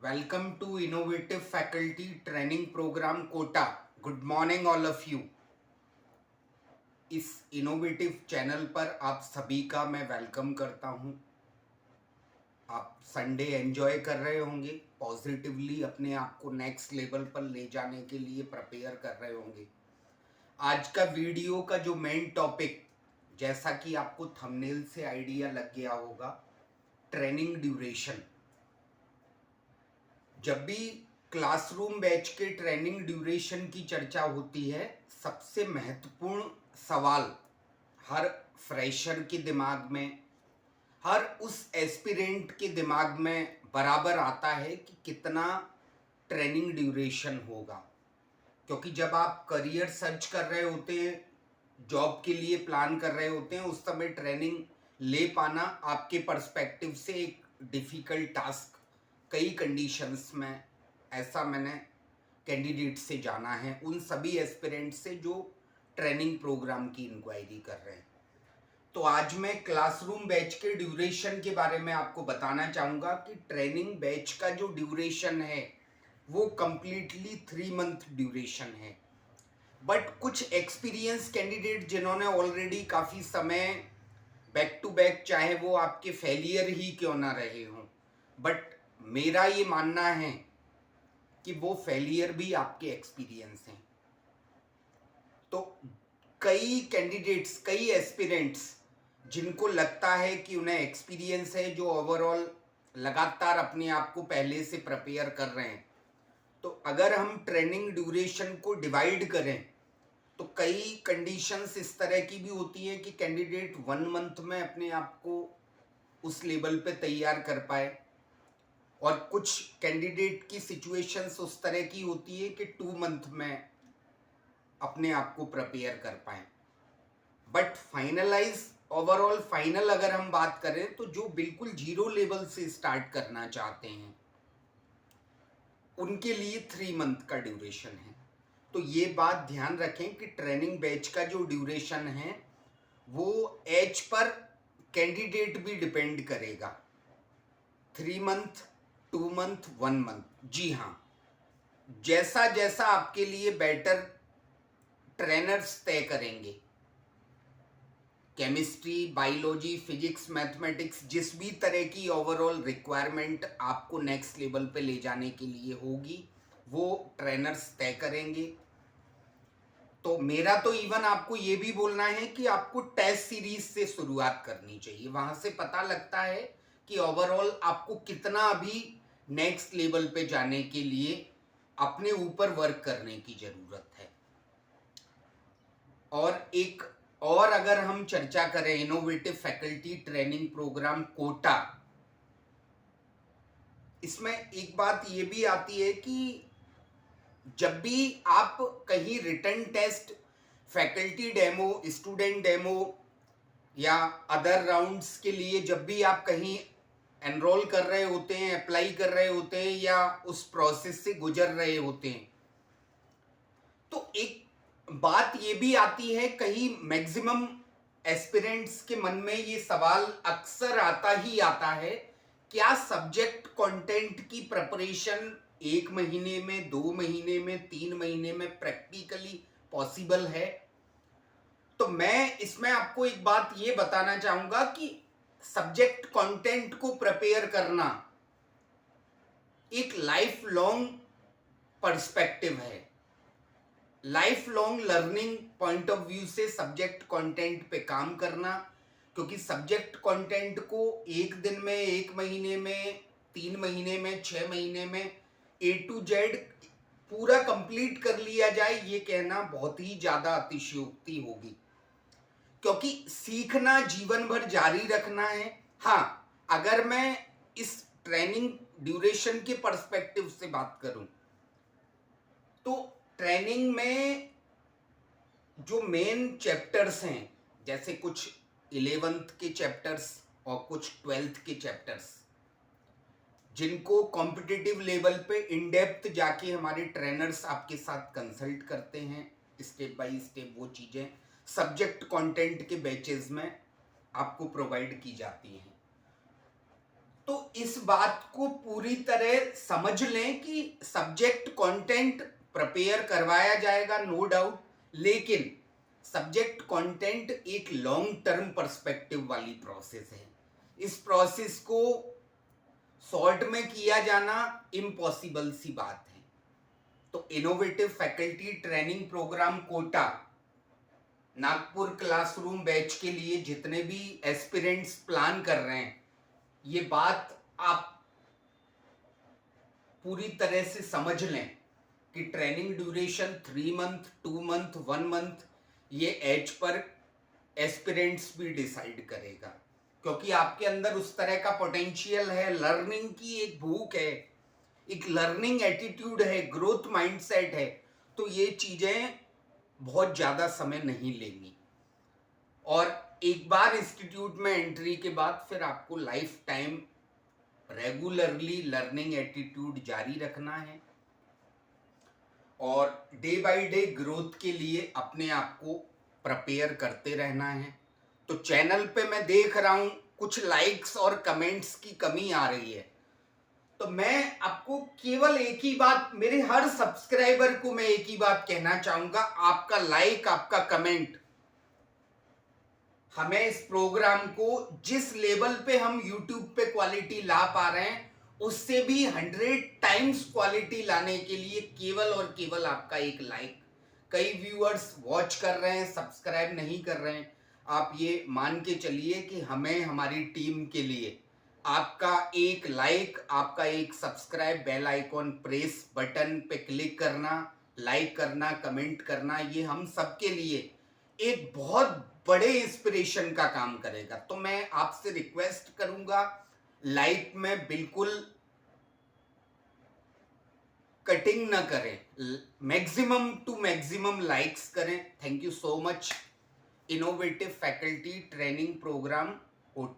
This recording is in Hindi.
Welcome to Innovative Faculty Training Program Kota. Good morning all of you. इस इनोवेटिव चैनल पर आप सभी का मैं वेलकम करता हूं. आप संडे एंजॉय कर रहे होंगे, पॉजिटिवली अपने आप को नेक्स्ट लेवल पर ले जाने के लिए प्रिपेयर कर रहे होंगे. आज का वीडियो का जो मेन टॉपिक, जैसा कि आपको थंबनेल से आइडिया लग गया होगा, ट्रेनिंग ड्यूरेशन. जब भी क्लासरूम बैच के ट्रेनिंग ड्यूरेशन की चर्चा होती है, सबसे महत्वपूर्ण सवाल हर फ्रेशर के दिमाग में, हर उस एस्पिरेंट के दिमाग में बराबर आता है कि कितना ट्रेनिंग ड्यूरेशन होगा. क्योंकि जब आप करियर सर्च कर रहे होते हैं, जॉब के लिए प्लान कर रहे होते हैं, उस समय ट्रेनिंग ले पाना आपके पर्सपेक्टिव से एक डिफ़िकल्ट टास्क कई कंडीशंस में. ऐसा मैंने कैंडिडेट से जाना है, उन सभी एस्पिरेंट से जो ट्रेनिंग प्रोग्राम की इंक्वायरी कर रहे हैं. तो आज मैं क्लासरूम बैच के ड्यूरेशन के बारे में आपको बताना चाहूँगा कि ट्रेनिंग बैच का जो ड्यूरेशन है वो कम्प्लीटली 3 मंथ ड्यूरेशन है. बट कुछ एक्सपीरियंस कैंडिडेट जिन्होंने ऑलरेडी काफ़ी समय बैक टू बैक, चाहे वो आपके फेलियर ही क्यों ना रहे हों, बट मेरा ये मानना है कि वो फेलियर भी आपके एक्सपीरियंस हैं. तो कई कैंडिडेट्स, कई एस्पिरेंट्स जिनको लगता है कि उन्हें एक्सपीरियंस है, जो ओवरऑल लगातार अपने आप को पहले से प्रिपेयर कर रहे हैं, तो अगर हम ट्रेनिंग ड्यूरेशन को डिवाइड करें तो कई कंडीशंस इस तरह की भी होती हैं कि कैंडिडेट 1 मंथ में अपने आप को उस लेवल पे तैयार कर पाए, और कुछ कैंडिडेट की सिचुएशंस उस तरह की होती है कि 2 मंथ में अपने आप को प्रिपेयर कर पाए. बट फाइनलाइज, ओवरऑल फाइनल अगर हम बात करें तो जो बिल्कुल जीरो लेवल से स्टार्ट करना चाहते हैं उनके लिए 3 मंथ का ड्यूरेशन है. तो ये बात ध्यान रखें कि ट्रेनिंग बैच का जो ड्यूरेशन है वो एज पर कैंडिडेट भी डिपेंड करेगा. 3 मंथ, 2 मंथ, 1 मंथ. जी हाँ, जैसा जैसा आपके लिए बेटर ट्रेनर्स तय करेंगे, केमिस्ट्री, बायोलॉजी, फिजिक्स, मैथमेटिक्स, जिस भी तरह की ओवरऑल रिक्वायरमेंट आपको नेक्स्ट लेवल पे ले जाने के लिए होगी, वो ट्रेनर्स तय करेंगे. तो मेरा तो इवन आपको ये भी बोलना है कि आपको टेस्ट सीरीज से शुरुआत करनी चाहिए. वहां से पता लगता है कि ओवरऑल आपको कितना अभी नेक्स्ट लेवल पे जाने के लिए अपने ऊपर वर्क करने की ज़रूरत है. और अगर हम चर्चा करें innovative faculty training program Kota, इसमें एक बात ये भी आती है कि जब भी आप कहीं written test, faculty demo, student demo या अदर राउंड्स के लिए जब भी आप कहीं एनरोल कर रहे होते हैं, अप्लाई कर रहे होते हैं या उस प्रोसेस से गुजर रहे होते हैं, तो एक बात ये भी आती है, कहीं मैक्सिमम एस्पिरेंट्स के मन में ये सवाल अक्सर आता ही आता है, क्या सब्जेक्ट कंटेंट की प्रिपरेशन 1 महीने में, 2 महीने में, 3 महीने में प्रैक्टिकली पॉसिबल है? तो मैं इसमें आपको एक बात ये बताना चाहूंगा कि सब्जेक्ट कंटेंट को प्रिपेयर करना एक लाइफ लॉन्ग पर्सपेक्टिव है. Life long learning point of view से सब्जेक्ट कंटेंट पे काम करना, क्योंकि सब्जेक्ट कंटेंट को एक दिन में, 1 महीने में, 3 महीने में, 6 महीने में A to Z पूरा कंप्लीट कर लिया जाए, ये कहना बहुत ही ज़्यादा अतिशयोक्ति होगी. क्योंकि सीखना जीवन भर जारी रखना है. हाँ, अगर मैं इस ट्रेनिंग ड्यूरेशन के पर्सपेक्टिव से बात करूं तो ट्रेनिंग में जो मेन चैप्टर्स हैं, जैसे कुछ 11th के चैप्टर्स और कुछ 12th के चैप्टर्स, जिनको कॉम्पिटिटिव लेवल पे इन डेप्थ जाके हमारे ट्रेनर्स आपके साथ कंसल्ट करते हैं, स्टेप बाय स्टेप वो चीज़ें सब्जेक्ट कंटेंट के बैचेस में आपको प्रोवाइड की जाती हैं. तो इस बात को पूरी तरह समझ लें कि सब्जेक्ट कंटेंट प्रिपेयर करवाया जाएगा, नो डाउट, लेकिन सब्जेक्ट कंटेंट एक लॉन्ग टर्म पर्सपेक्टिव वाली प्रोसेस है। इस प्रोसेस को शॉर्ट में किया जाना इम्पॉसिबल सी बात है। तो innovative faculty training program Kota Nagpur classroom batch के लिए जितने भी एस्पिरेंट्स प्लान कर रहे हैं, ये बात आप पूरी तरह से समझ लें कि training duration 3 month, 2 month, 1 month, ये एज पर एस्पिरेंट्स भी डिसाइड करेगा, क्योंकि आपके अंदर उस तरह का पोटेंशियल है, लर्निंग की एक भूख है, एक लर्निंग एटीट्यूड है, ग्रोथ माइंडसेट है। तो ये चीजें बहुत ज्यादा समय नहीं लेंगी और एक बार इंस्टीट्यूट में एंट्री के बाद फिर आपको life time regularly learning attitude जारी रखना है और डे बाय डे ग्रोथ के लिए अपने आप को प्रिपेयर करते रहना है। तो चैनल पे मैं देख रहा हूं कुछ लाइक्स और कमेंट्स की कमी आ रही है, तो मैं आपको केवल एक ही बात, मेरे हर सब्सक्राइबर को मैं एक ही बात कहना चाहूंगा, आपका लाइक, आपका कमेंट हमें इस प्रोग्राम को जिस लेवल पे हम YouTube पे क्वालिटी ला पा रहे हैं उससे भी 100 टाइम्स क्वालिटी लाने के लिए केवल और केवल आपका एक लाइक। कई व्यूअर्स वॉच कर रहे हैं, सब्सक्राइब नहीं कर रहे हैं। आप ये मान के चलिए कि हमें, हमारी टीम के लिए आपका एक लाइक, आपका एक subscribe, bell icon press button पे क्लिक करना, लाइक करना, कमेंट करना, ये हम सबके लिए एक बहुत बड़े इंस्पिरेशन का काम करेगा। तो मैं आपसे रिक्वेस्ट करूंगा, लाइक में बिल्कुल कटिंग ना करें, मैक्सिमम टू मैक्सिमम लाइक्स करें। Thank you so much. Innovative faculty training program Kota.